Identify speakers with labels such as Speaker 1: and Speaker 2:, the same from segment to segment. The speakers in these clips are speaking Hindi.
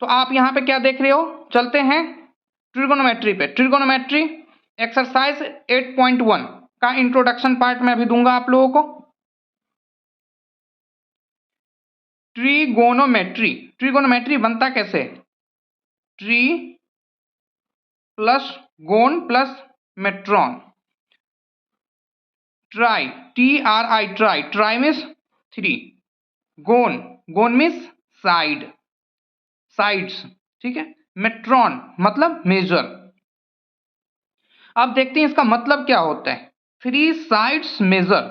Speaker 1: तो आप यहाँ पे क्या देख रहे हो, चलते हैं ट्रिगोनोमेट्री पे। ट्रिगोनोमेट्री एक्सरसाइज 8.1 का इंट्रोडक्शन पार्ट मैं अभी दूंगा आप लोगों को। ट्रिगोनोमेट्री, ट्रिगोनोमेट्री बनता कैसे? Tri plus gon plus metron, tri, TRI, tri, tri means 3, gon, gon means side, sides, ठीक है। मेट्रॉन मतलब मेजर। अब देखते हैं इसका मतलब क्या होता है। 3 sides measure,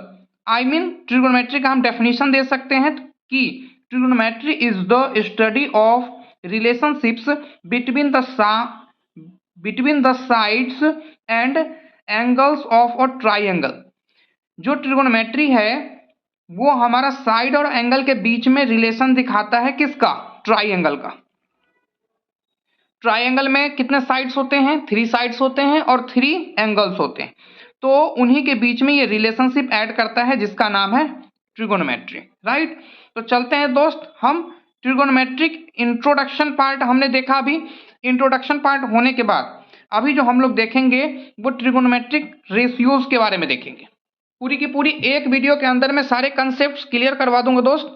Speaker 1: I mean trigonometry का हम डेफिनेशन दे सकते हैं कि trigonometry is the study of relationships between the sides and angles of a triangle. जो ट्रिगोनोमेट्री है वो हमारा साइड और एंगल के बीच में रिलेशन दिखाता है, किसका? ट्राइंगल का। ट्राइंगल में कितने साइड्स होते हैं? 3 साइड्स होते हैं और 3 एंगल्स होते हैं, तो उन्हीं के बीच में ये रिलेशनशिप ऐड करता है जिसका नाम है ट्रिगोनोमेट्री, राइट। तो चलते हैं दोस्त, हम ट्रिगोनोमेट्रिक इंट्रोडक्शन पार्ट हमने देखा। अभी इंट्रोडक्शन पार्ट होने के बाद अभी जो हम लोग देखेंगे वो ट्रिगोनोमेट्रिक रेशियोज के बारे में देखेंगे। पूरी की पूरी एक वीडियो के अंदर में सारे कंसेप्ट क्लियर करवा दूंगा दोस्त।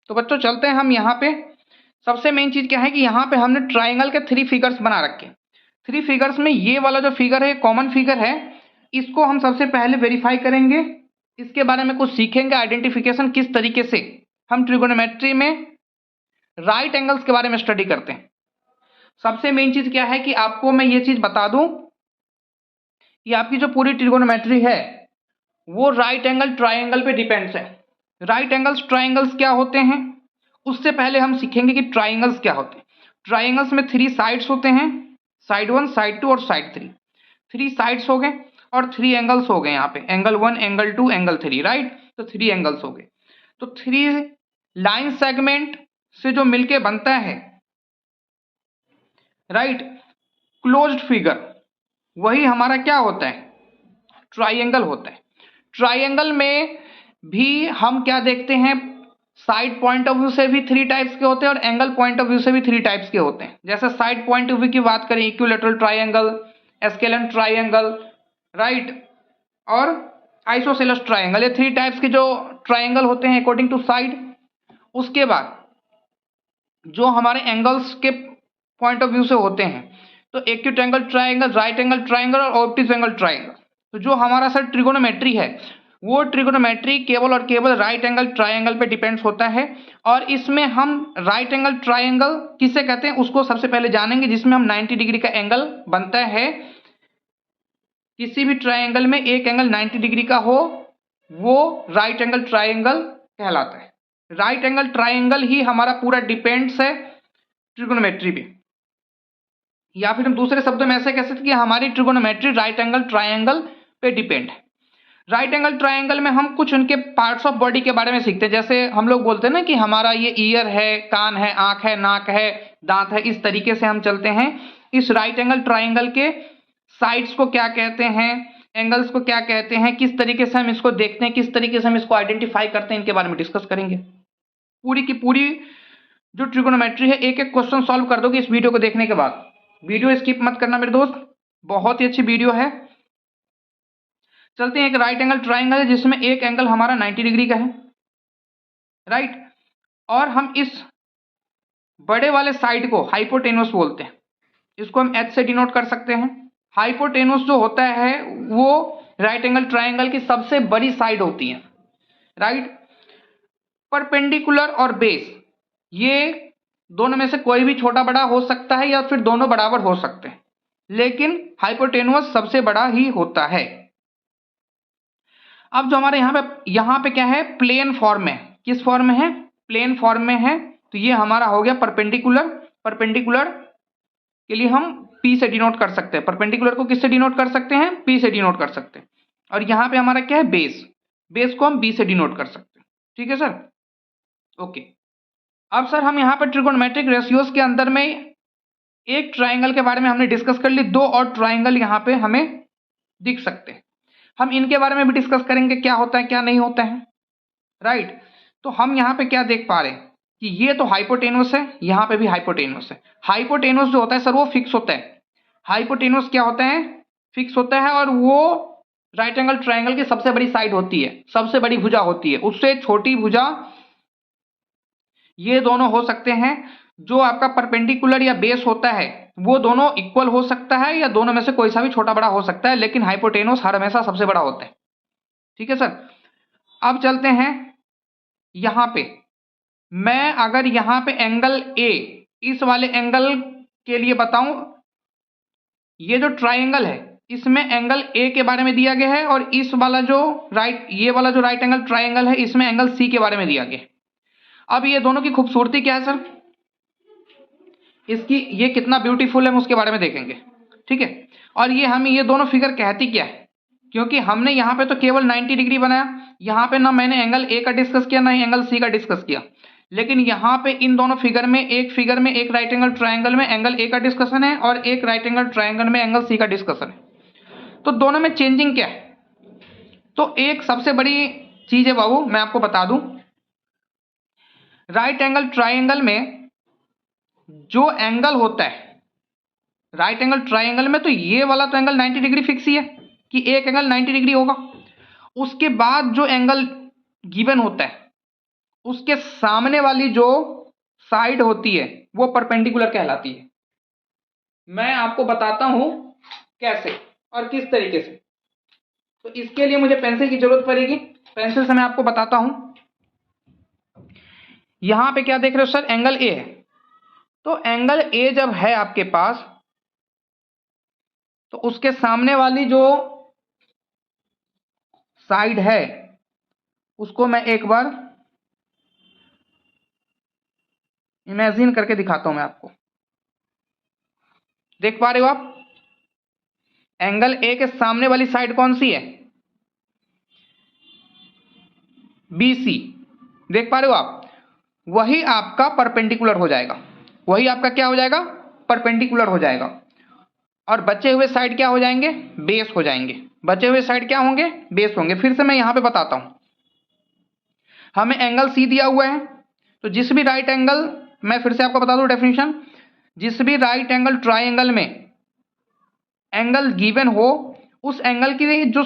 Speaker 1: तो बच्चों चलते हैं हम यहाँ पे। सबसे मेन चीज क्या है कि यहाँ पे हमने ट्राइंगल के 3 फिगर्स बना रखे। 3 फिगर्स में ये वाला जो फिगर है कॉमन फिगर है, इसको हम सबसे पहले वेरीफाई करेंगे, इसके बारे में कुछ सीखेंगे, आइडेंटिफिकेशन किस तरीके से हम ट्रिगोनोमेट्री में राइट एंगल्स के बारे में स्टडी करते हैं। सबसे मेन चीज क्या है कि आपको मैं ये चीज बता दूं कि आपकी जो पूरी ट्रिगोनोमेट्री है वो राइट एंगल ट्राइंगल पे डिपेंड्स है। राइट एंगल्स ट्राइंगल्स क्या होते हैं उससे पहले हम सीखेंगे कि ट्राइंगल्स क्या होते हैं। ट्राइंगल्स में 3 साइड्स होते हैं, साइड 1, साइड 2 और साइड 3। 3 साइड्स हो गए और 3 एंगल्स हो गए, यहाँ पे एंगल 1, एंगल 2, एंगल 3, राइट। तो 3 एंगल्स हो गए। तो 3 लाइन सेगमेंट से जो मिलके बनता है, राइट, क्लोज्ड फिगर, वही हमारा क्या होता है? ट्राइंगल होता है। ट्राइंगल में भी हम क्या देखते हैं, साइड पॉइंट ऑफ व्यू से भी 3 टाइप्स के होते हैं और एंगल पॉइंट ऑफ व्यू से भी 3 टाइप्स के होते हैं। जैसे साइड पॉइंट ऑफ व्यू की बात करें, equilateral triangle, sklearn triangle, right, और आइसोसेलेस ट्राइंगल, ये 3 टाइप्स के जो ट्राइंगल होते हैं अकॉर्डिंग टू साइड। उसके बाद जो हमारे एंगल्स के पॉइंट ऑफ व्यू से होते हैं, तो acute angle triangle, right angle triangle और ऑब्ट्यूज एंगल ट्राइंगल। तो जो हमारा सर ट्रिगोनोमेट्री है वो ट्रिगोनोमेट्री केवल और केवल राइट एंगल ट्राइंगल पे डिपेंड्स होता है। और इसमें हम राइट एंगल ट्राइंगल किसे कहते हैं उसको सबसे पहले जानेंगे, जिसमें हम 90 डिग्री का एंगल बनता है। किसी भी ट्राइंगल में एक एंगल 90 डिग्री का हो वो राइट एंगल ट्राइंगल कहलाता है। राइट एंगल ट्राइंगल ही हमारा पूरा डिपेंड्स है ट्रिगोनोमेट्री पे, या फिर हम दूसरे शब्दों में ऐसे कह सकते हैं कि हमारी ट्रिगोनोमेट्री राइट एंगल ट्राइंगल पे डिपेंड है। राइट एंगल ट्राइंगल में हम कुछ उनके पार्ट्स ऑफ बॉडी के बारे में सीखते हैं। जैसे हम लोग बोलते हैं ना कि हमारा ये ईयर है, कान है, आंख है, नाक है, दांत है, इस तरीके से हम चलते हैं। इस राइट एंगल ट्राइंगल के साइड्स को क्या कहते हैं, एंगल्स को क्या कहते हैं, किस तरीके से हम इसको देखते हैं, किस तरीके से हम इसको आइडेंटिफाई करते हैं, इनके बारे में डिस्कस करेंगे। पूरी की पूरी जो ट्रिगोनोमेट्री है एक एक क्वेश्चन सॉल्व कर दोगे इस वीडियो को देखने के बाद। वीडियो स्किप मत करना मेरे दोस्त, बहुत ही अच्छी वीडियो है। चलते हैं, एक राइट एंगल ट्राइंगल है जिसमें एक एंगल हमारा 90 डिग्री का है, राइट, और हम इस बड़े वाले साइड को हाइपोटेनस बोलते हैं। इसको हम H से डिनोट कर सकते हैं। हाइपोटेनस जो होता है वो राइट एंगल ट्राइंगल की सबसे बड़ी साइड होती है, राइट। परपेंडिकुलर और बेस, ये दोनों में से कोई भी छोटा बड़ा हो सकता है या फिर दोनों बराबर हो सकते हैं, लेकिन हाइपोटेनुअस सबसे बड़ा ही होता है। अब जो हमारे यहाँ पे क्या है, प्लेन फॉर्म में, किस फॉर्म में है, प्लेन फॉर्म में है। तो ये हमारा हो गया परपेंडिकुलर। परपेंडिकुलर के लिए हम P से डिनोट कर सकते हैं। परपेंडिकुलर को किससे डिनोट कर सकते हैं, P से डिनोट कर सकते हैं। और यहाँ पे हमारा क्या है, बेस, बेस को हम B से डिनोट कर सकते हैं, ठीक है सर, ओके। अब सर हम यहाँ पर ट्रिगोनोमेट्रिक रेशियोज के अंदर में एक ट्राइंगल के बारे में हमने डिस्कस कर ली, 2 और ट्राइंगल यहाँ पे हमें दिख सकते हैं। हम इनके बारे में भी डिस्कस करेंगे क्या होता है क्या नहीं होता है, राइट। तो हम यहाँ पे क्या देख पा रहे हैं कि ये तो हाइपोटेनस है, यहाँ पे भी हाइपोटेनस है। हाइपोटेनस जो होता है सर वो फिक्स होता है। हाइपोटेनस क्या होता है? फिक्स होता है, और वो राइट एंगल ट्रायंगल की सबसे बड़ी साइड होती है, सबसे बड़ी भुजा होती है। उससे छोटी भुजा ये दोनों हो सकते हैं। जो आपका परपेंडिकुलर या बेस होता है वो दोनों इक्वल हो सकता है, या दोनों में से कोई सा भी छोटा बड़ा हो सकता है, लेकिन हाइपोटेनस हर हमेशा सबसे बड़ा होता है। ठीक है सर। अब चलते हैं यहां पे। मैं अगर यहां पे एंगल ए, इस वाले एंगल के लिए बताऊं, ये जो ट्राइंगल है इसमें एंगल ए के बारे में दिया गया है, और इस वाला जो ये वाला जो राइट एंगल ट्राइंगल है इसमें एंगल सी के बारे में दिया गया है। अब ये दोनों की खूबसूरती क्या है सर, इसकी ये कितना ब्यूटीफुल है हम उसके बारे में देखेंगे। ठीक है। और ये हमें ये दोनों फिगर कहती क्या है, क्योंकि हमने यहाँ पे तो केवल 90 डिग्री बनाया, यहाँ पे ना मैंने एंगल ए का डिस्कस किया ना ही एंगल सी का डिस्कस किया, लेकिन यहाँ पे इन दोनों फिगर में, एक राइट एंगल ट्रायंगल में एंगल ए का डिस्कशन है, और एक राइट एंगल ट्रायंगल में एंगल सी का डिस्कशन है। तो दोनों में चेंजिंग क्या है? तो एक सबसे बड़ी चीज है बाबू, मैं आपको बता दूं, राइट एंगल ट्रायंगल में जो एंगल होता है राइट एंगल ट्रायंगल में, तो ये वाला तो एंगल 90 डिग्री फिक्स ही है कि एक एंगल 90 डिग्री होगा। उसके बाद जो एंगल गिवन होता है उसके सामने वाली जो साइड होती है वो परपेंडिकुलर कहलाती है। मैं आपको बताता हूं कैसे और किस तरीके से। तो इसके लिए मुझे पेंसिल की जरूरत पड़ेगी, पेंसिल से मैं आपको बताता हूं। यहां पे क्या देख रहे हो सर, एंगल ए है। तो एंगल ए जब है आपके पास, तो उसके सामने वाली जो साइड है उसको मैं एक बार इमेजिन करके दिखाता हूं मैं आपको। देख पा रहे हो आप, एंगल ए के सामने वाली साइड कौन सी है? BC। देख पा रहे हो आप, वही आपका परपेंडिकुलर हो जाएगा, वही आपका क्या हो जाएगा? परपेंडिकुलर हो जाएगा। और बचे हुए साइड क्या हो जाएंगे? बेस हो जाएंगे। बचे हुए साइड क्या होंगे? बेस होंगे। फिर से मैं यहां पे बताता हूं, हमें एंगल सी दिया हुआ है, तो जिस भी राइट एंगल, मैं फिर से आपको बता दूं डेफिनेशन, जिस भी राइट एंगल ट्राइंगल में एंगल गिवन हो, उस एंगल की जो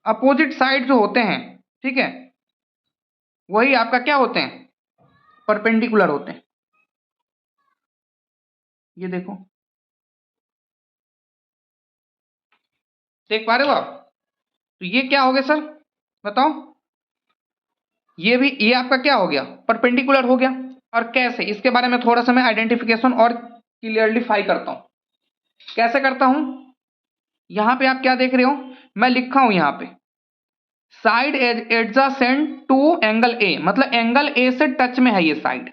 Speaker 1: अपोजिट साइड जो होते हैं, ठीक है, वही आपका क्या होते हैं? परपेंडिकुलर होते हैं। ये देखो, देख पा रहे हो आप? तो ये क्या हो गया सर, बताओ? ये आपका क्या हो गया? परपेंडिकुलर हो गया। और कैसे, इसके बारे में थोड़ा सा मैं आइडेंटिफिकेशन और क्लियरलीफाई करता हूं। कैसे करता हूं? यहां पे आप क्या देख रहे हो, मैं लिखा हूं यहां पे side adjacent to angle A, मतलब एंगल ए से टच में है ये साइड।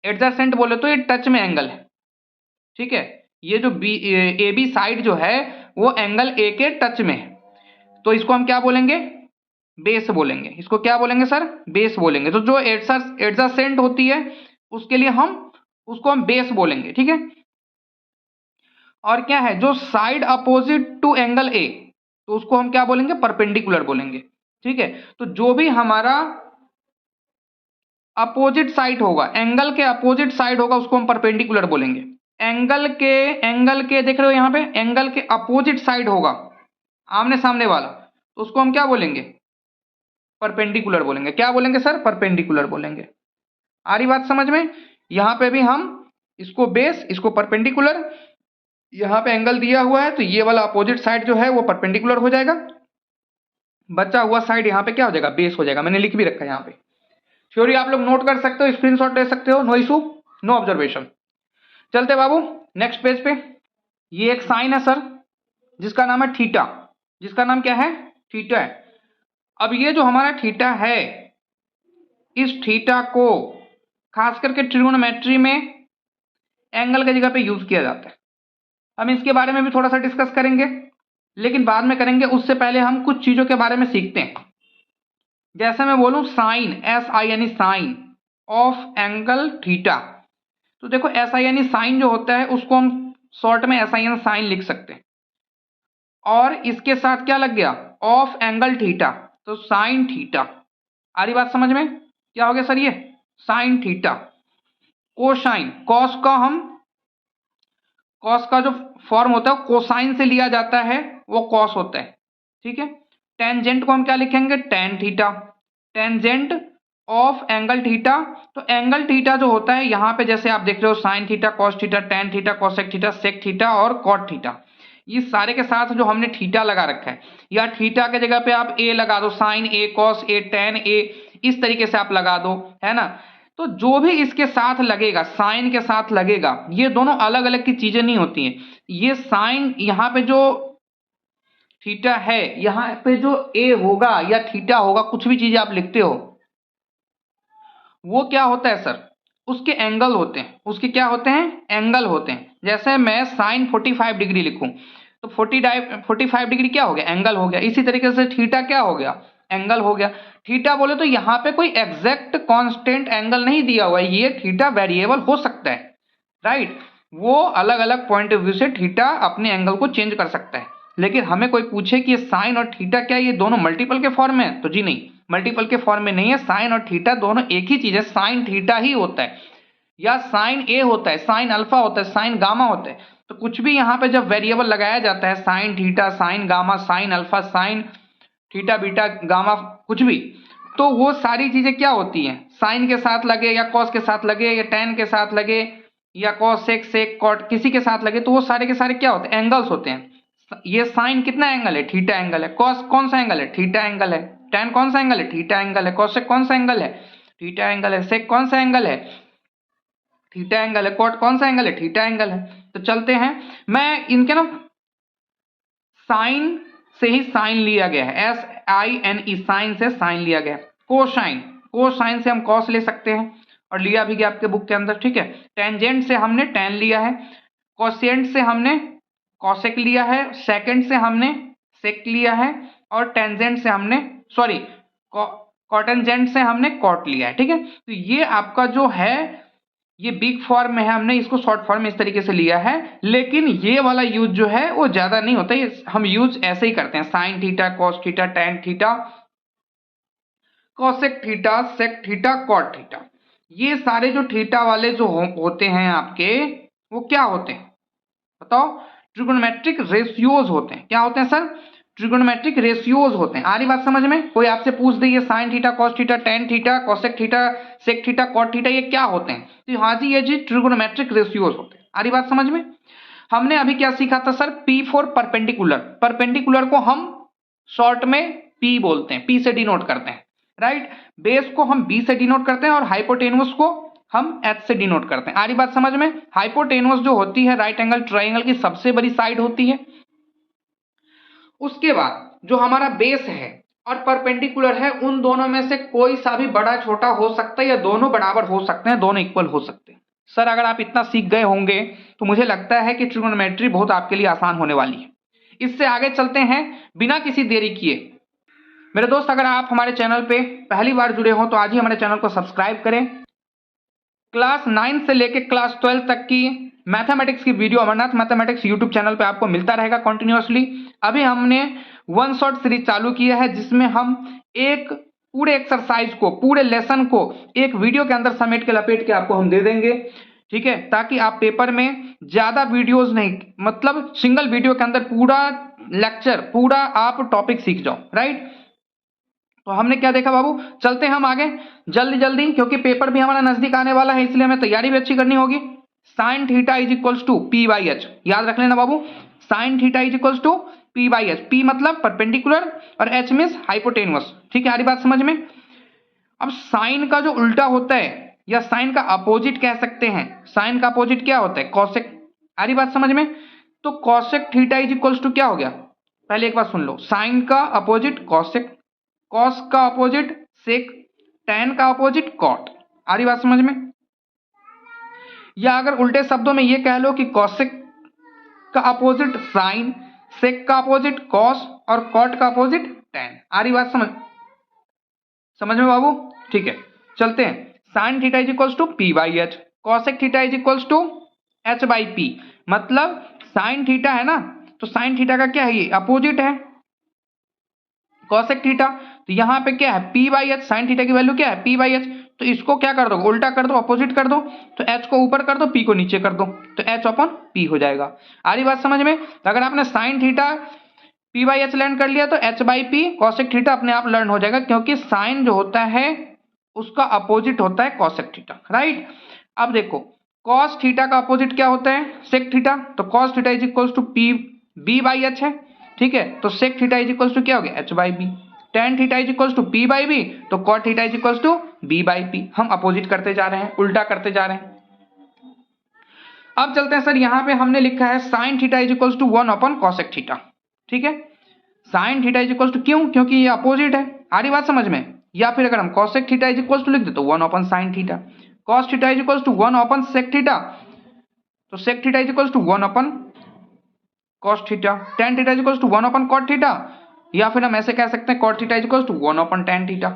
Speaker 1: एडजासेंट बोले तो ये टच में एंगल है। ठीक है, ये जो ए बी साइड जो है वो एंगल ए के टच में है, तो इसको हम क्या बोलेंगे? बेस बोलेंगे। इसको क्या बोलेंगे सर? बेस बोलेंगे। तो जो एडजासेंट होती है उसके लिए हम उसको हम बेस बोलेंगे। ठीक है। और क्या है, जो side opposite to angle A, तो उसको हम क्या बोलेंगे? परपेंडिकुलर बोलेंगे। ठीक है। तो जो भी हमारा अपोजिट साइड होगा, एंगल के अपोजिट साइड होगा, उसको हम परपेंडिकुलर बोलेंगे। एंगल के देख रहे हो यहां पे, एंगल के अपोजिट साइड होगा, आमने सामने वाला, तो उसको हम क्या बोलेंगे? परपेंडिकुलर बोलेंगे। क्या बोलेंगे सर? परपेंडिकुलर बोलेंगे। आ रही बात समझ में? यहां पे भी हम इसको बेस, इसको परपेंडिकुलर, यहां पे एंगल दिया हुआ है तो ये वाला अपोजिट साइड जो है वो परपेंडिकुलर हो जाएगा, बचा हुआ साइड यहां पे क्या हो जाएगा? बेस हो जाएगा। मैंने लिख भी रखा है यहां पे, थ्योरी आप लोग नोट कर सकते हो, स्क्रीनशॉट ले सकते हो, नो इशू, नो ऑब्जर्वेशन। चलते बाबू नेक्स्ट पेज पे। ये एक साइन है सर जिसका नाम है थीटा, जिसका नाम क्या है? थीटा है। अब ये जो हमारा थीटा है, इस थीटा को खास करके ट्रिगोनोमेट्री में एंगल की जगह पे यूज किया जाता है। हम इसके बारे में भी थोड़ा सा डिस्कस करेंगे, लेकिन बाद में करेंगे। उससे पहले हम कुछ चीजों के बारे में सीखते हैं। जैसे मैं बोलूं sine, SIN, sine of angle theta, तो देखो SIN साइन जो होता है उसको हम शॉर्ट में SIN साइन लिख सकते हैं। और इसके साथ क्या लग गया? ऑफ एंगल थीटा, तो साइन थीटा। आ रही बात समझ में? क्या हो गया सर ये? Sine theta. कोसाइन, कॉस का जो फॉर्म होता है कोसाइन से लिया जाता है, वो कॉस होता है, ठीक है। टेंजेंट को हम क्या लिखेंगे? Tan theta. Tangent of angle theta, तो एंगल थीटा जो होता है यहाँ पे जैसे आप देख रहे हो sine theta, cos theta, tan theta, cosec theta, sec theta और कॉट थीटा, ये सारे के साथ जो हमने थीटा लगा रखा है, या थीटा के जगह पे आप ए लगा दो, sign A, cos A, tan ए, इस तरीके से आप लगा दो, है ना। तो जो भी इसके साथ लगेगा, साइन के साथ लगेगा, ये दोनों अलग अलग की चीजें नहीं होती हैं। ये साइन यहाँ पे जो थीटा है, यहाँ पे जो ए होगा या थीटा होगा, कुछ भी चीज आप लिखते हो, वो क्या होता है सर? उसके एंगल होते हैं। उसके क्या होते हैं? एंगल होते हैं। जैसे मैं साइन 45 डिग्री लिखूं तो 45 डिग्री क्या हो गया? एंगल हो गया। इसी तरीके से थीटा क्या हो गया? एंगल हो गया। थीटा बोले तो यहाँ पे कोई एग्जैक्ट कांस्टेंट एंगल नहीं दिया हुआ है, ये थीटा वेरिएबल हो सकता है, राइट। वो अलग अलग पॉइंट ऑफ व्यू से थीटा अपने एंगल को चेंज कर सकता है। लेकिन हमें कोई पूछे कि ये साइन और थीटा क्या ये दोनों मल्टीपल के फॉर्म में है, तो जी नहीं, मल्टीपल के फॉर्म में नहीं है। साइन और थीटा दोनों एक ही चीज है, साइन थीटा ही होता है, या साइन ए होता है, साइन अल्फा होता है, साइन गामा होता है। तो कुछ भी यहाँ पे जब वेरिएबल लगाया जाता है, sine theta, sign gamma, sine alpha, sine theta beta gamma, कुछ भी, तो वो सारी चीजें क्या होती हैं? साइन के साथ लगे या कॉस के साथ लगे या टेन के साथ लगे या कॉस सेक सेक कॉट किसी के साथ लगे, तो वो सारे के सारे क्या होते हैं? एंगल्स होते हैं। ये साइन कितना एंगल है? थीटा एंगल है। कॉस कौन सा एंगल है? थीटा एंगल है। टेन कौन सा एंगल है? थीटा एंगल है। कॉसेक कौन सा एंगल है? थीटा एंगल है। सेक कौन सा एंगल है? थीटा एंगल है। कॉट कौन सा एंगल है? थीटा एंगल है। तो चलते हैं, मैं इनके ना साइन से ही साइन लिया गया है, SINE, साइन से साइन लिया गया है। कोसाइन, कोसाइन से हम कॉस ले सकते हैं और लिया भी गया आपके बुक के अंदर, ठीक है। टेंजेंट से हमने टेन लिया है, कोसेंट से हमने कॉसेक लिया है, सेकेंड से हमने सेक लिया है, और टेंजेंट से हमने सॉरी कॉटेंजेंट से हमने कॉट लिया है, ठीक है। तो ये आपका जो है ये बिग फॉर्म में है, हमने इसको शॉर्ट फॉर्म में इस तरीके से लिया है। लेकिन ये वाला यूज जो है वो ज्यादा नहीं होता, ये हम यूज ऐसे ही करते हैं, sine theta, cos theta, tan theta, cosec theta, sec theta, cot theta. ये सारे जो थीटा वाले जो होते हैं आपके, वो क्या होते हैं बताओ? ट्रिगोनोमेट्रिक रेशियोज होते हैं। क्या होते हैं सर? ट्रिगोनोमेट्रिक रेशियोज होते हैं। आ रही बात समझ में? कोई आपसे पूछ दे ये sine theta, cos theta, tan theta, cosec theta, sec theta, cot theta, ये क्या होते हैं? तो हाँ जी, ये जी ट्रिगोनोमेट्रिक रेशियोज होते हैं। आ रही बात समझ में? हमने अभी क्या सीखा था sir? P for perpendicular. Perpendicular को हम शॉर्ट में P बोलते हैं, P से डिनोट करते हैं, राइट। बेस को हम B से डिनोट करते हैं और हाइपोटेन्यूस को हम H से डिनोट करते हैं। आ रही बात समझ में? हाइपोटेन्यूस जो होती है राइट एंगल ट्राइंगल की सबसे बड़ी साइड होती है। उसके बाद जो हमारा बेस है और परपेंडिकुलर है, उन दोनों में से कोई सा भी बड़ा छोटा हो सकता है या दोनों बराबर हो सकते हैं, दोनों इक्वल हो सकते हैं। सर अगर आप इतना सीख गए होंगे तो मुझे लगता है कि ट्रिगोनोमेट्री बहुत आपके लिए आसान होने वाली है। इससे आगे चलते हैं बिना किसी देरी किए। मेरे दोस्त, अगर आप हमारे चैनल पे पहली बार जुड़े हो तो आज ही हमारे चैनल को सब्सक्राइब करें। क्लास 9 से लेकर क्लास 12 तक की मैथमेटिक्स की video Amarnath mathematics YouTube channel पे आपको मिलता रहेगा कंटिन्यूअसली। अभी हमने वन शॉट सीरीज चालू किया है, जिसमें हम एक पूरे एक्सरसाइज को, पूरे लेसन को एक वीडियो के अंदर समेट के लपेट के आपको हम दे देंगे, ठीक है, ताकि आप पेपर में ज्यादा वीडियोस नहीं, मतलब सिंगल वीडियो के अंदर पूरा लेक्चर, पूरा आप टॉपिक सीख जाओ, राइट। तो हमने क्या देखा बाबू? चलते हैं हम आगे जल्दी जल्दी, क्योंकि पेपर भी हमारा नजदीक आने वाला है, इसलिए हमें तैयारी भी अच्छी करनी होगी। Sine theta is equals to P/H, याद रख लेना बाबू। Sine theta is equals to P/H। P मतलब परपेंडिकुलर और H मींस हाइपोटेन्यूस, ठीक है। आ रही बात समझ में? अब साइन का जो उल्टा होता है या साइन का अपोजिट कह सकते हैं, साइन का अपोजिट क्या होता है? कॉसेक। आ रही बात समझ में? तो cosec theta is equals to क्या हो गया? पहले एक बार सुन लो, साइन का अपोजिट कॉसेक, कॉस का अपोजिट सेक, टेन का अपोजिट कॉट। आ रही बात समझ में? या अगर उल्टे शब्दों में ये कह लो कि कॉसेक का अपोजिट साइन, सेक का अपोजिट कॉस और कॉट का अपोजिट टेन। आ रही बात समझ में बाबू? ठीक है, चलते हैं। Sine theta is equals to P/H, cosec theta is equals to H/P। मतलब साइन थीटा है ना, तो साइन थीटा का क्या है? ये अपोजिट है कॉसेक थीटा, तो यहाँ पे क्या है, P by H, sign theta की वैल्यू क्या है, पी बाई एच। तो इसको क्या कर दो, उल्टा कर दो, अपोजिट कर दो, तो एच को ऊपर कर दो, पी को नीचे कर दो, तो एच अपॉन पी हो जाएगा। आ रही बात समझ में। तो अगर आपने sine theta P by H learn कर लिया तो H by P cosec theta अपने आप लर्न हो जाएगा, क्योंकि साइन जो होता है उसका अपोजिट होता है कॉसेक थीटा, राइट। अब देखो कॉस थीटा का अपोजिट क्या होता है, सेक थीटा। तो cos theta is equals to P B by H है, ठीक है। तो sec theta is equals to क्या हो गया, H by B. Tan theta is equals to P by B, तो cot theta is equals to B by P. हम अपोजिट करते जा रहे हैं, उल्टा करते जा रहे हैं। अब चलते हैं सर, यहां पे हमने लिखा है sine theta is equals to 1 upon cosec theta, ठीक है। Sine theta is equals to, क्यों, क्योंकि ये अपोजिट है। आ रही बात समझ में। या फिर अगर हम cosec theta is equals to लिख दे तो 1 upon sine theta. Cos theta is equals to 1 upon sec theta, तो sec theta is equals to 1 upon cos theta. Tan theta is equals to 1 upon cot theta, या फिर हम ऐसे कह सकते हैं cot theta is equals to 1 upon tan theta.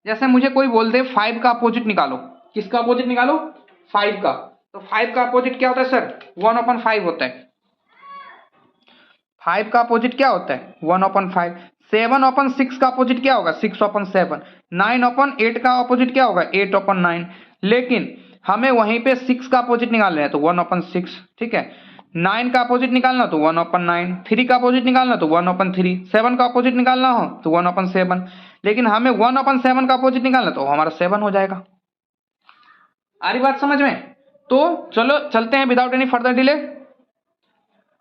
Speaker 1: जैसे मुझे कोई बोल दे 5 का अपोजिट निकालो, किसका अपोजिट निकालो, 5 का। तो 5 का अपोजिट क्या होता है सर, 1 अपॉन 5 होता है। 5 का अपोजिट क्या होता है, 1 अपॉन 5। 7 अपॉन 6 का अपोजिट क्या होगा, 6 अपॉन 7। 9 अपॉन 8 का अपोजिट क्या होगा, 8 अपॉन 9। लेकिन हमें वहीं पे 6 का अपोजिट निकालना है तो 1 अपॉन 6, ठीक है। 9 का अपोजिट निकालना तो 1 अपॉन 9। 3 का अपोजिट निकालना तो 1 अपॉन 3। 7 का अपोजिट निकालना हो तो 1 अपॉन 7। लेकिन हमें 1 अपॉन 7 का अपोजिट निकालना तो हमारा 7 हो जाएगा। आ रही बात समझ में। तो चलो चलते हैं विदाउट एनी फर्दर डिले,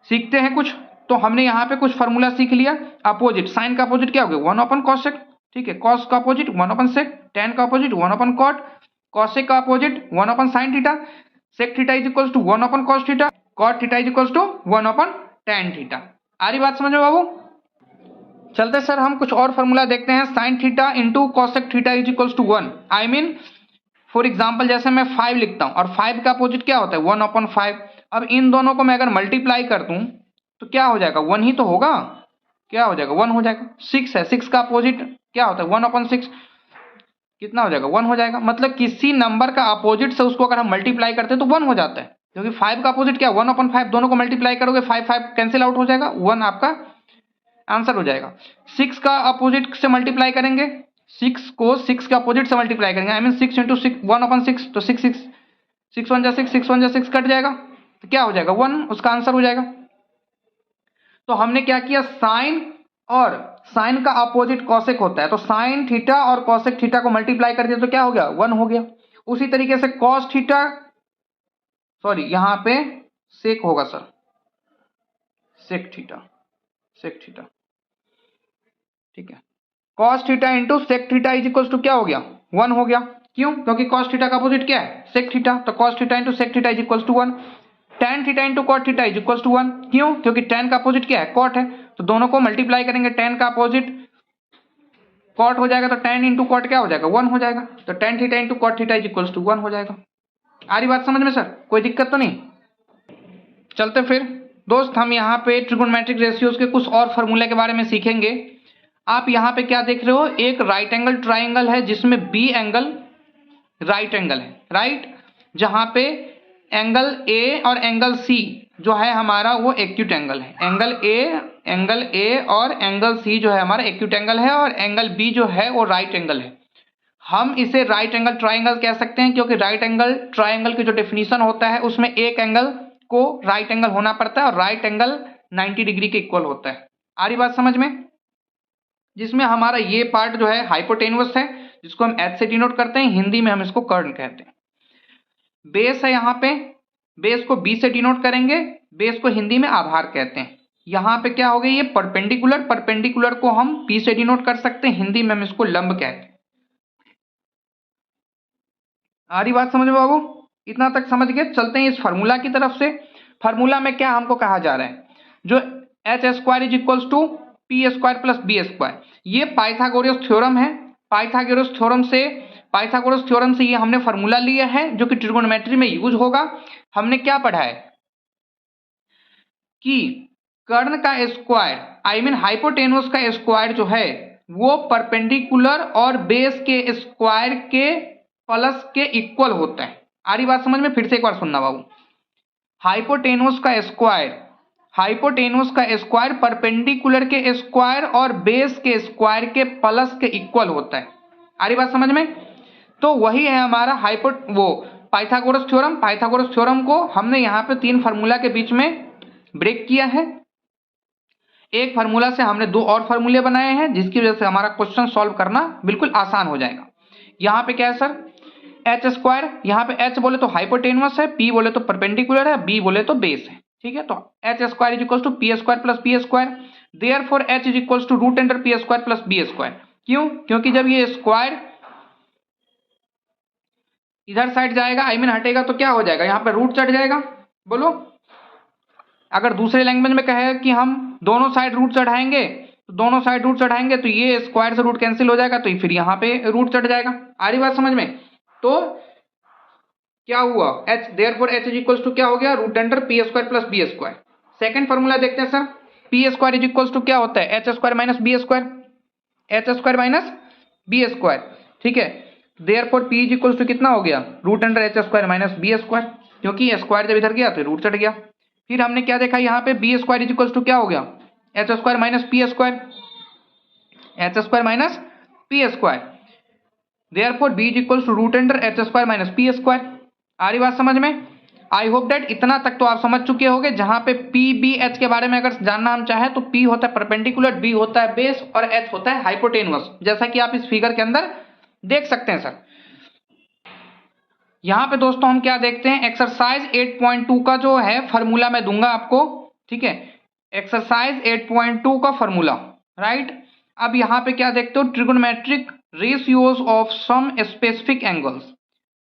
Speaker 1: सीखते हैं कुछ। तो हमने यहाँ पे कुछ फॉर्मूला सीख लिया। अपोजिट, साइन का अपोजिट क्या हो गया, 1 अपॉन कॉसेक, ठीक है। कॉस का अपोजिट 1 अपॉन सेक, टेन का अपोजिट 1 अपॉन कॉट, कॉसेक का opposite 1 upon sine theta, sec theta is equals to 1 upon cos theta, cot theta is equals to 1 upon tan theta. आ रही बात समझ में बाबू। चलते सर हम कुछ और फॉर्मूला देखते हैं। Sine theta into cosec theta is equals to 1, I mean for example जैसे मैं 5 लिखता हूं और 5 का अपोजिट क्या होता है, 1 अपॉन 5। अब इन दोनों को मैं अगर मल्टीप्लाई कर दूं तो क्या हो जाएगा, 1 ही तो होगा। क्या हो जाएगा, 1 हो जाएगा। 6 है, 6 का अपोजिट क्या होता है, 1 अपॉन 6, कितना हो जाएगा, 1 हो जाएगा। मतलब किसी नंबर का अपोजिट से उसको अगर हम मल्टीप्लाई करते हैं तो 1 हो जाता है, क्योंकि 5 का अपोजिट क्या, 1 अपॉन 5। दोनों को मल्टीप्लाई करोगे 5 5 कैंसिल आउट हो जाएगा, 1 आपका आंसर हो जाएगा। 6 का अपोजिट से मल्टीप्लाई करेंगे, 6 को 6 के अपोजिट से मल्टीप्लाई करेंगे, आई मीन 6 इंटू 6, 1 अपॉन 6, तो 6 6 6 1 जा 6, 6 1 जा 6 कट जाएगा, तो क्या हो जाएगा, 1 उसका आंसर हो जाएगा। तो हमने क्या किया, साइन और साइन का अपोजिट कॉसेक होता है, तो साइन थीटा और कॉसेक थीटा को मल्टीप्लाई कर दिया तो क्या हो गया, 1 हो गया। उसी तरीके से कॉस थीटा, सॉरी यहां पे सेक होगा sir, sec theta, sec theta, ठीक है। Cos theta into sec theta is equal to क्या हो गया, 1 हो गया। क्यों, क्योंकि कॉस थीटा का अपोजिट क्या है, सेक थीटा, तो cos theta into sec theta is equal to 1। Tan theta into cot theta is equal to 1, क्यों, क्योंकि टेन का अपोजिट क्या है, कॉट है, तो दोनों को मल्टीप्लाई करेंगे, टेन का अपोजिट कॉट हो जाएगा, तो टेन इंटू कॉट क्या हो जाएगा, 1 हो जाएगा, तो tan theta into cot theta is equal to 1 हो जाएगा। आ रही बात समझ में सर, कोई दिक्कत तो नहीं। चलते फिर दोस्त, हम यहाँ पे ट्रिगोनोमेट्रिक रेशियोज के कुछ और फॉर्मूले के बारे में सीखेंगे। आप यहाँ पे क्या देख रहे हो, एक राइट एंगल ट्राइंगल है जिसमें बी एंगल राइट एंगल है, राइट, जहां पे एंगल ए और एंगल सी जो है हमारा वो एक्यूट एंगल है। एंगल ए और एंगल सी जो है हमारा एक्यूट एंगल है, और एंगल बी जो है वो राइट एंगल है। हम इसे राइट एंगल ट्राइंगल कह सकते हैं, क्योंकि राइट एंगल ट्राइंगल की जो डेफिनेशन होता है उसमें एक एंगल को राइट एंगल होना पड़ता है, और राइट एंगल 90 डिग्री के इक्वल होता है। आ रही बात समझ में। जिसमें हमारा ये पार्ट जो है हाइपोटेन्युस है, जिसको हम एच से डिनोट करते हैं, हिंदी में हम इसको कर्ण कहते हैं। बेस है यहाँ पे, बेस को बी से डिनोट करेंगे, बेस को हिंदी में आधार कहते हैं। यहाँ पे क्या हो गई, ये परपेंडिकुलर, परपेंडिकुलर को हम पी से डिनोट कर सकते हैं, हिंदी में हम इसको लंब कहते हैं। आ रही बात समझ में बाबू, इतना तक समझ गए। चलते हैं इस फार्मूला की तरफ से। फार्मूला में क्या हमको कहा जा रहा है, जो H square is equals to P square plus B square, ये पाइथागोरस थ्योरम है। पाइथागोरस थ्योरम से ये हमने फार्मूला लिया है जो कि ट्रिगोनोमेट्री में यूज होगा। हमने क्या पढ़ा है कि कर्ण का स्क्वायर, आई मीन हाइपोटेनुस का स्क्वायर जो है वो परपेंडिकुलर और बेस के स्क्वायर के प्लस के इक्वल होता है। आ रही बात समझ में, फिर से एक बार सुनना बाबू। हाइपोटेनुस का स्क्वायर हाइपोटेनुस का स्क्वायर परपेंडिकुलर के स्क्वायर और बेस के स्क्वायर के प्लस के इक्वल होता है। आ रही बात समझ में? तो वही है हमारा पाइथागोरस थ्योरम। पाइथागोरस थ्योरम को हमने यहाँ पे 3 फार्मूला के बीच में ब्रेक किया है। एक फार्मूला से हमने 2 और फार्मूले बनाए हैं, जिसकी वजह से हमारा क्वेश्चन सॉल्व करना बिल्कुल आसान हो जाएगा। यहाँ पे क्या है सर, एच स्क्वायर, यहाँ पे एच बोले तो हाइपोटेनुस है, पी बोले तो परपेंडिकुलर है, बी बोले तो बेस है। ठीक है, तो H square is equal to P square plus B square, therefore H is equal to root under P square plus B square. क्यों? क्योंकि जब ये स्क्वायर इधर साइड जाएगा, आई मीन हटेगा, तो क्या हो जाएगा, यहाँ पे रूट चढ़ जाएगा। बोलो, अगर दूसरे लैंग्वेज में कहे कि हम दोनों साइड रूट चढ़ाएंगे, तो दोनों साइड रूट चढ़ाएंगे तो ये स्क्वायर से रूट कैंसिल हो जाएगा, तो फिर यहाँ पे रूट चढ़ जाएगा। आ रही बात समझ में? तो क्या हुआ, H, therefore H is equal to क्या हो गया, root under P square plus B square. Second formula देखते हैं sir, P square is equal to क्या होता है, H square minus B square, H square minus B square. ठीक है, therefore P is equal to कितना हो गया, root under H square minus B square, क्योंकि स्क्वायर जब इधर गया तो रूट चढ़ गया। फिर हमने क्या देखा, यहाँ पे B square is equal to क्या हो गया, H square minus P square, H square minus P square, therefore B is equal to root under H square minus P square. आ रही बात समझ में? आई होप दैट इतना तक तो आप समझ चुके होंगे। जहां पे पी बी एच के बारे में अगर जानना हम चाहे तो पी होता है परपेंडिकुलर, बी होता है बेस और एच होता है हाइपोटेनुस, जैसा कि आप इस फिगर के अंदर देख सकते हैं सर। यहां पे दोस्तों हम क्या देखते हैं, एक्सरसाइज 8.2 का जो है फॉर्मूला मैं दूंगा आपको। ठीक है, एक्सरसाइज 8.2 का फॉर्मूला, राइट। अब यहाँ पे क्या देखते हो, trigonometric ratios of some specific angles.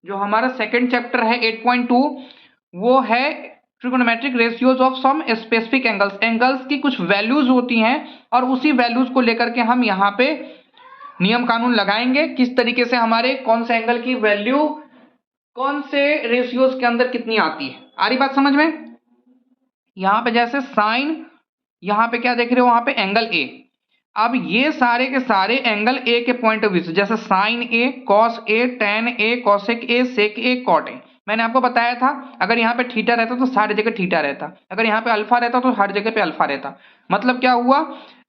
Speaker 1: जो हमारा सेकंड चैप्टर है 8.2, वो है trigonometric ratios of some specific angles. Angles की कुछ वैल्यूज होती हैं और उसी वैल्यूज को लेकर के हम यहाँ पे नियम कानून लगाएंगे, किस तरीके से हमारे कौन से एंगल की वैल्यू कौन से रेशियोज के अंदर कितनी आती है। आ रही बात समझ में? यहाँ पे जैसे साइन, यहाँ पे क्या देख रहे हो, वहां पे एंगल ए। अब ये सारे के सारे एंगल ए के पॉइंट ऑफ व्यू से, जैसे sine A, cos A, tan A, cosec A, sec A, cot A. मैंने आपको बताया था अगर यहाँ पे थीटा रहता तो सारी जगह थीटा रहता, अगर यहाँ पे अल्फा रहता तो हर जगह पे अल्फा रहता। मतलब क्या हुआ,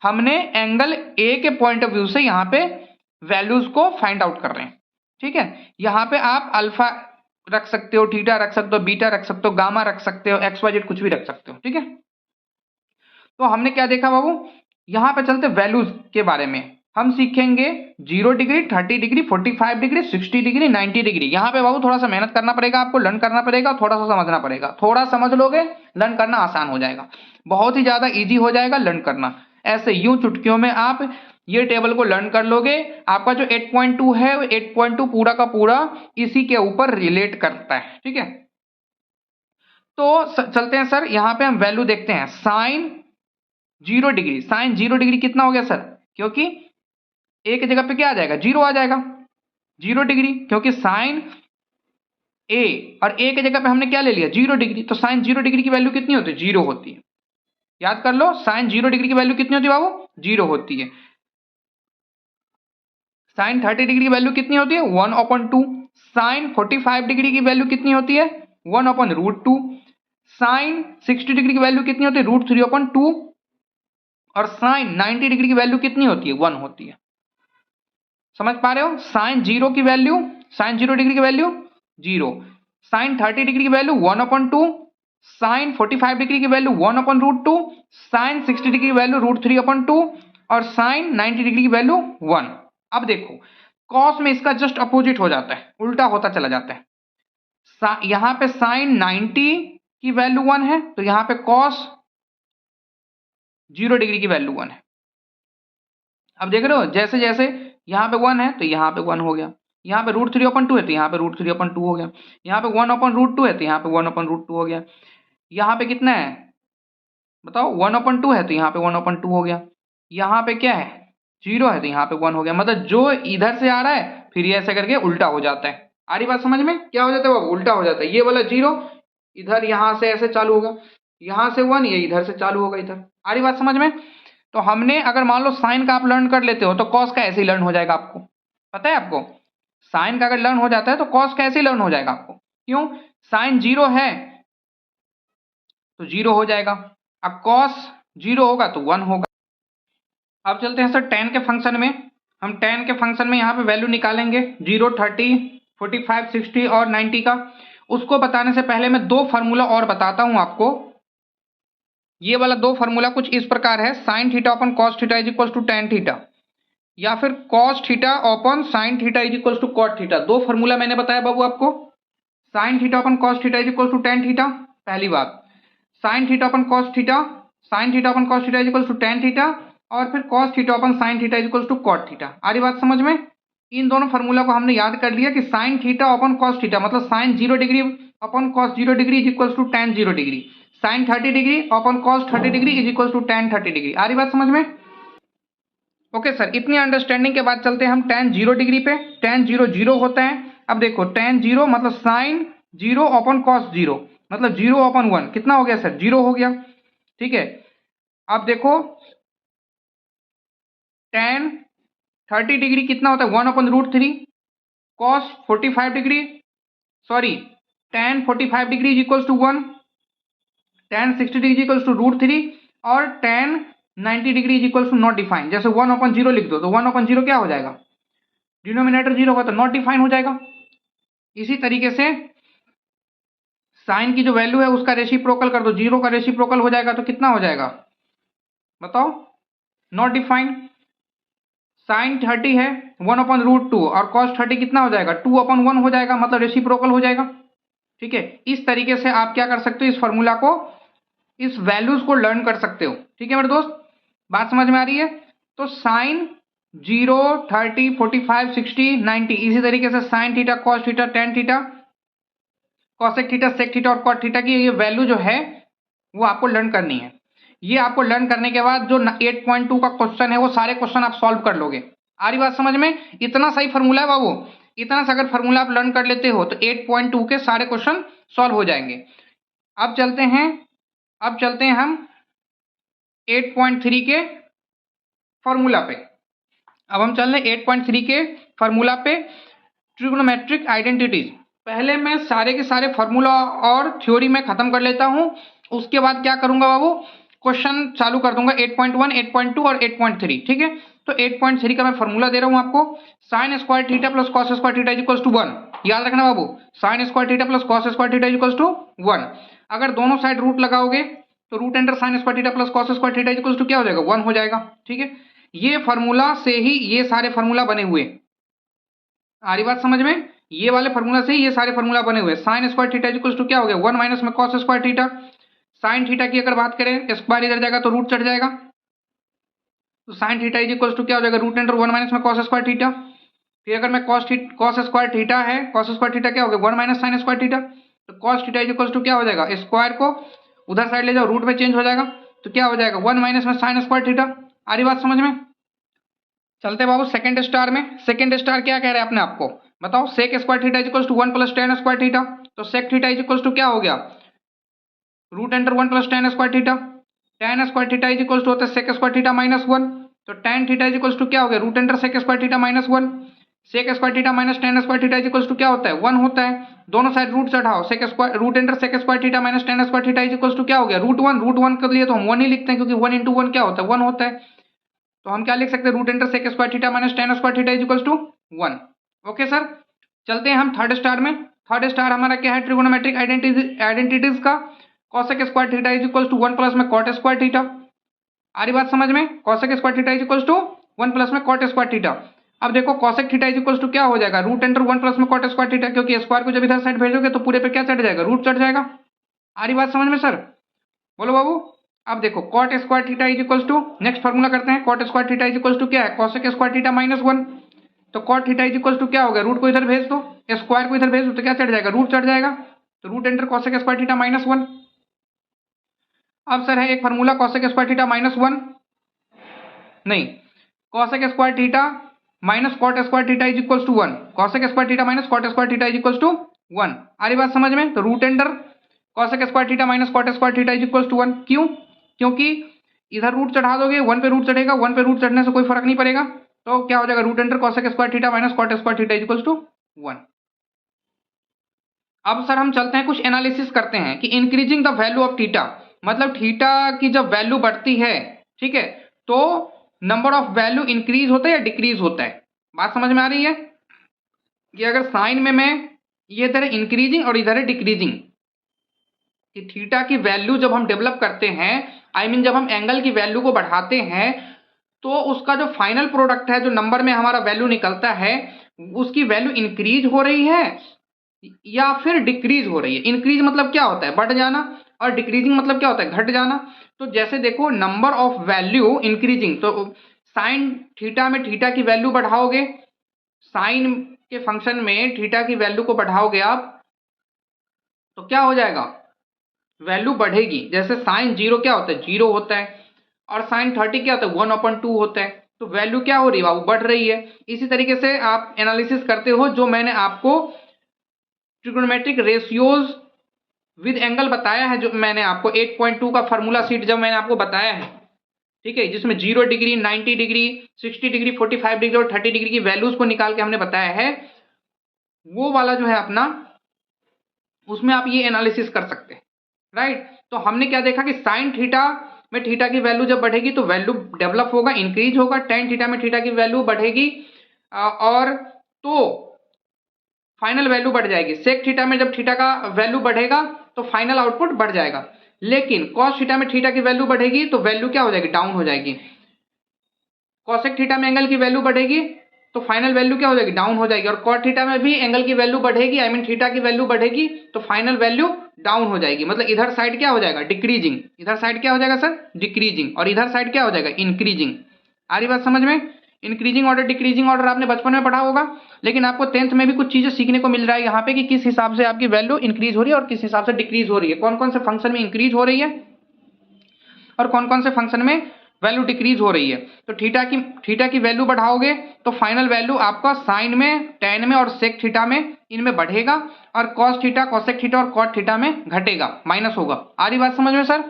Speaker 1: हमने एंगल ए के पॉइंट ऑफ व्यू से यहाँ पे वैल्यूज को फाइंड आउट कर रहे हैं। ठीक है, यहाँ पे आप अल्फा रख सकते हो, थीटा रख सकते हो, बीटा रख सकते हो, गामा रख सकते हो, एक्स वाई जेड कुछ भी रख सकते हो। ठीक है, तो हमने क्या देखा बाबू, यहां पे चलते वैल्यूज के बारे में हम सीखेंगे। 0 degree, 30 degree, 45 degree, 60 degree, 90 degree. यहाँ पे बाबू थोड़ा सा मेहनत करना पड़ेगा आपको, लर्न करना पड़ेगा, थोड़ा सा समझना पड़ेगा। थोड़ा समझ लोगे, लर्न करना आसान हो जाएगा, बहुत ही ज्यादा इजी हो जाएगा लर्न करना। ऐसे यूं चुटकियों में आप ये टेबल को लर्न कर लोगे। आपका जो 8.2 है, 8.2 पूरा का पूरा इसी के ऊपर रिलेट करता है। ठीक है, तो चलते हैं सर, यहाँ पे हम वैल्यू देखते हैं। साइन 0 डिग्री, साइन 0 डिग्री कितना हो गया सर, क्योंकि एक जगह पे क्या आ जाएगा, 0 आ जाएगा। 0 डिग्री, क्योंकि साइन ए और ए की जगह पे हमने क्या ले लिया, 0 डिग्री। तो साइन 0 डिग्री की वैल्यू कितनी होती है, 0 होती है। याद कर लो, साइन 0 डिग्री की वैल्यू कितनी होती है बाबू, 0 होती है। साइन 30 डिग्री की वैल्यू कितनी होती है, 1/2। साइन 45 डिग्री की वैल्यू कितनी होती है, 1/√2। साइन 60 डिग्री की वैल्यू कितनी होती है, √3/2। और साइन 90 डिग्री की वैल्यू कितनी होती है, 1 होती है। समझ पा रहे हो, साइन 0 की वैल्यू, साइन 0 डिग्री की वैल्यू 0, साइन 30 डिग्री की वैल्यू 1/2, साइन 45 डिग्री की वैल्यू 1/√2, साइन 60 डिग्री की वैल्यू √3/2 और साइन 90 डिग्री की वैल्यू 1। अब देखो, कॉस में इसका जस्ट अपोजिट हो जाता है, उल्टा होता चला जाता है। यहां पे साइन 90 की वैल्यू 1 है, तो यहां पे कॉस 0 डिग्री की वैल्यू 1 है। अब देख रहे हो, जैसे जैसे यहाँ पे 1 है तो यहाँ पे 1 हो गया, यहाँ पे √3/2 है तो यहाँ पे √3/2 हो गया, यहाँ पे 1/√2 है तो यहाँ पे 1/√2 हो गया। यहाँ पे कितना है बताओ, 1/2 है तो यहाँ पे 1/2 हो गया। यहाँ पे क्या है, 0 है तो यहाँ पे 1 हो गया। मतलब जो इधर से आ रहा है फिर ये ऐसे करके उल्टा हो जाता है। आ रही बात समझ में, क्या हो जाता है, वो उल्टा हो जाता है। ये वाला 0 इधर यहाँ से ऐसे चालू होगा, यहाँ से 1 ये इधर से चालू होगा इधर। आ रही बात समझ में? तो हमने अगर मान लो साइन का आप लर्न कर लेते हो तो कॉस का ऐसे ही लर्न हो जाएगा। आपको पता है, आपको साइन का अगर लर्न हो जाता है तो कॉस का ऐसे ही लर्न हो जाएगा आपको। क्यों, साइन 0 है तो 0 हो जाएगा, अब cos 0 होगा तो 1 होगा। अब चलते हैं सर tan के फंक्शन में। हम tan के फंक्शन में यहाँ पे वैल्यू निकालेंगे 0, 30, 45, 60 और 90 का। उसको बताने से पहले मैं दो फार्मूला और बताता हूँ आपको। ये वाला दो फार्मूला कुछ इस प्रकार है, sin theta upon cos theta is equal to tan theta, या फिर cos theta upon sin theta is equal to cot theta. दो फार्मूला मैंने बताया बाबू आपको। sin theta upon cos theta is equal to tan theta, पहली बात। sin theta upon cos theta, sin theta upon cos theta is equal to tan theta, और फिर cos theta upon sin theta is equal to cot theta. आ रही बात समझ में? इन दोनों फार्मूला को हमने याद कर लिया कि sin theta upon cos theta मतलब sin 0 degree upon cos 0 degree is equal to tan 0 degree, sin 30 degree upon cos 30 degree is equal to tan 30 degree. आ रही बात समझ में? ओके सर, इतनी अंडरस्टैंडिंग के बाद चलते हैं हम tan 0 डिग्री पे। tan 0 0 होता है। अब देखो tan 0 मतलब sin 0 अपॉन cos 0 मतलब 0 अपॉन 1 कितना हो गया सर? 0 हो गया। ठीक है, अब देखो tan 30 डिग्री कितना होता है? 1 upon root 3। cos 45 degree sorry tan 45 degree is equal to 1, tan 60 degree is equal to root 3, और tan 90 degree is equal to not define. जैसे 1 अपॉन 0 लिख दो तो 1 अपॉन 0 क्या हो जाएगा? डिनोमिनेटर 0 होगा तो नॉट डिफाइन हो जाएगा। इसी तरीके से साइन की जो वैल्यू है उसका रेसिप्रोकल कर दो, 0 का रेसिप्रोकल हो जाएगा तो कितना हो जाएगा बताओ? Not define. साइन 30 है 1 अपॉन रूट 2 और cos 30 कितना हो जाएगा? 2 अपॉन 1 हो जाएगा मतलब रेसिप्रोकल हो जाएगा। ठीक है, इस तरीके से आप क्या कर सकते हो? इस फॉर्मूला को, इस वैल्यूज को लर्न कर सकते हो। ठीक है मेरे दोस्त, बात समझ में आ रही है? तो साइन 0, 30, 45, 60, 90, इसी तरीके से sine theta, cos theta, tan theta, cosec theta, sec theta और cot थीटा की ये वैल्यू जो है वो आपको लर्न करनी है। ये आपको लर्न करने के बाद जो 8.2 का क्वेश्चन है वो सारे क्वेश्चन आप सॉल्व कर लोगे। आ रही बात समझ में? इतना सही फॉर्मूला है बाबू। इतना सा अगर फॉर्मूला आप लर्न कर लेते हो तो 8.2 के सारे क्वेश्चन सॉल्व हो जाएंगे। अब चलते हैं हम 8.3 के फॉर्मूला पे। अब हम चल रहे 8.3 के फॉर्मूला पे, ट्रिग्नोमेट्रिक आइडेंटिटीज। पहले मैं सारे के सारे फॉर्मूला और थ्योरी में खत्म कर लेता हूं, उसके बाद क्या करूंगा बाबू? क्वेश्चन चालू कर दूंगा 8.1, 8.2 और 8.3। ठीक है, तो 8.3 का मैं फॉर्मूला दे रहा हूं आपको। Sine square theta plus cos square theta is equal to 1। याद रखना बाबू, sine square theta plus cos square theta is equal to 1। अगर दोनों साइड रूट लगाओगे तो root under sine square theta plus cos square theta is equal to क्या हो जाएगा? 1 हो जाएगा। ठीक है, ये फॉर्मूला से ही ये सारे फॉर्मूला बने हुए। आ रही बात समझ में? ये वाले फॉर्मूला से ही ये सारे फॉर्मूला बने हुए। Sine square theta equal to क्या हो गया? 1 माइनस में cos square theta. Sine theta की अगर बात करें, स्क्वायर इधर जाएगा तो रूट चढ़ जाएगा, तो sine theta is equal to क्या हो जाएगा? रूट अंडर 1 माइनस में कॉस स्क्वायर थीटा। फिर अगर मैं कॉस स्क्वायर थीटा है, कॉस स्क्वायर थीटा क्या हो गया? 1 माइनस साइन स्क्वायर थीटा। तो cos theta is equal to क्या हो जाएगा? स्क्वायर को उधर साइड ले जाओ, रूट में चेंज हो जाएगा, तो क्या हो जाएगा? 1 माइनस में साइन स्क्वायर थीटा। आ रही बात समझ में? चलते बाबू सेकंड स्टार में। सेकंड स्टार क्या कह रहे हैं अपने आपको बताओ? Sec square theta is equal to 1 plus tan square theta. तो sec theta is equal to क्या हो गया? Root under 1 plus tan square theta. tan square theta is equal to होता है सेक स्क्वायर थीटा माइनस 1। तो tan theta is equal to क्या हो गया? Root under sec square theta minus 1। Sec square theta minus tan square theta is equal to क्या होता है? 1 होता है। दोनों साइड रूट चढ़ाओ, sec square root under sec square theta minus tan square theta is equal to क्या हो गया? रूट 1। रूट 1 के लिए तो हम 1 ही लिखते हैं क्योंकि 1 इंटू 1 क्या होता है? 1 होता है। तो हम क्या लिख सकते हैं? Root under sec square theta minus tan square theta is equal to 1। Okay sir, चलते हैं हम थर्ड स्टार में। थर्ड स्टार हमारा क्या है? ट्रिगोनोमेट्रिक आइडेंटिटीज का। cosec square theta is equal to 1 plus में cot स्क्वायर थीटा। आ रही बात समझ में? cosec square theta is equal to 1 plus में cot स्क्वायर थीटा। अब देखो cosec theta is equal to क्या हो जाएगा? रूट अंडर 1 प्लस में cot स्क्वायर थीटा, क्योंकि स्क्वायर को जब इधर साइड भेजोगे तो पूरे पे क्या चढ़ जाएगा? रूट चढ़ जाएगा। आ रही बात समझ में सर? बोलो बाबू। अब देखो cot square theta is equal to, next formula करते हैं। cot square theta is equal to क्या है? cosec square theta minus 1। तो cot theta is equal to क्या हो गया? रूट को इधर भेज दो, स्क्वायर को इधर भेज दो तो क्या चढ़ जाएगा? रूट चढ़ जाएगा। तो root under cosec square theta minus 1। अब सर है एक formula cosec square theta minus 1, नहीं, cosec square theta minus cot square theta is equal to 1। cosec square theta minus cot square theta is equal to 1। आ रही बात समझ में? तो root under cosec square theta minus cot square theta is equal to 1। क्यों? क्योंकि इधर रूट चढ़ा दोगे, 1 पे रूट चढ़ेगा, 1 पे रूट चढ़ने से कोई फर्क नहीं पड़ेगा, तो क्या हो जाएगा? Root under cosec square theta minus cot square theta is equal to 1। अब सर हम चलते हैं कुछ एनालिसिस करते हैं कि increasing the value of theta मतलब थीटा की जब वैल्यू बढ़ती है, ठीक है, तो नंबर ऑफ वैल्यू इंक्रीज होता है या डिक्रीज होता है? बात समझ में आ रही है कि अगर साइन में मैं ये इधर है इंक्रीजिंग और इधर है डिक्रीजिंग, कि थीटा की वैल्यू जब हम डेवलप करते हैं, आई मीन जब हम एंगल की वैल्यू को बढ़ाते हैं, तो उसका जो फाइनल प्रोडक्ट है, जो नंबर में हमारा वैल्यू निकलता है, उसकी वैल्यू इंक्रीज हो रही है या फिर डिक्रीज हो रही है। इंक्रीज मतलब क्या होता है? बढ़ जाना, और डिक्रीजिंग मतलब क्या होता है? घट जाना। तो जैसे देखो नंबर ऑफ वैल्यू इंक्रीजिंग, तो साइन थीटा में थीटा की वैल्यू बढ़ाओगे, साइन के फंक्शन में थीटा की वैल्यू को बढ़ाओगे आप, तो क्या हो जाएगा? वैल्यू बढ़ेगी। जैसे साइन 0 क्या होता है? 0 होता है, और साइन 30 क्या होता है? 1/2 होता है। तो वैल्यू क्या हो रही है बाबू? बढ़ रही है। इसी तरीके से आप एनालिसिस करते हो, जो मैंने आपको ट्रिग्नोमेट्रिक रेशियोज विद एंगल बताया है, जो मैंने आपको 8.2 का फार्मूला शीट जब मैंने आपको बताया है, ठीक है, जिसमें 0 डिग्री, 90 डिग्री, 60 डिग्री, 45 डिग्री और 30 डिग्री की वैल्यूज को निकाल के हमने बताया है, वो वाला जो है अपना, उसमें आप ये एनालिसिस कर सकते हैं, राइट। तो हमने क्या देखा कि साइन थीटा में थीटा की वैल्यू जब बढ़ेगी तो वैल्यू डेवलप होगा, इंक्रीज होगा। टेन थीटा में थीटा की वैल्यू बढ़ेगी और तो फाइनल वैल्यू बढ़ जाएगी। सेक थीटा में जब थीटा का वैल्यू बढ़ेगा तो फाइनल आउटपुट बढ़ जाएगा। लेकिन कॉस थीटा में थीटा की वैल्यू बढ़ेगी तो वैल्यू क्या हो जाएगी? डाउन हो जाएगी। कॉसेक थीटा में एंगल की वैल्यू बढ़ेगी तो फाइनल वैल्यू क्या हो जाएगी? डाउन हो जाएगी। और कॉट थीटा में भी एंगल की वैल्यू बढ़ेगी, आई मीन थीटा की वैल्यू बढ़ेगी, तो फाइनल वैल्यू डाउन हो जाएगी। मतलब इधर साइड क्या हो जाएगा? डिक्रीजिंग। इधर साइड क्या हो जाएगा सर? डिक्रीजिंग। और इधर साइड क्या हो जाएगा? इंक्रीजिंग। आ रही बात समझ में? इंक्रीजिंग ऑर्डर डिक्रीजिंग ऑर्डर आपने बचपन में पढ़ा होगा, लेकिन आपको 10th में भी कुछ चीजें सीखने को मिल रहा है यहाँ पे कि किस हिसाब से आपकी वैल्यू इंक्रीज हो रही है और किस हिसाब से डिक्रीज हो रही है, कौन कौन से फंक्शन में इंक्रीज हो रही है और कौन कौन से फंक्शन में वैल्यू डिक्रीज हो रही है। तो थीटा की वैल्यू बढ़ाओगे तो फाइनल वैल्यू आपका साइन में, टेन में और सेक थीटा में, इनमें बढ़ेगा, और कॉस थीटा, कॉसेक थीटा और कॉट थीटा में घटेगा, माइनस होगा। आ रही बात समझ में सर?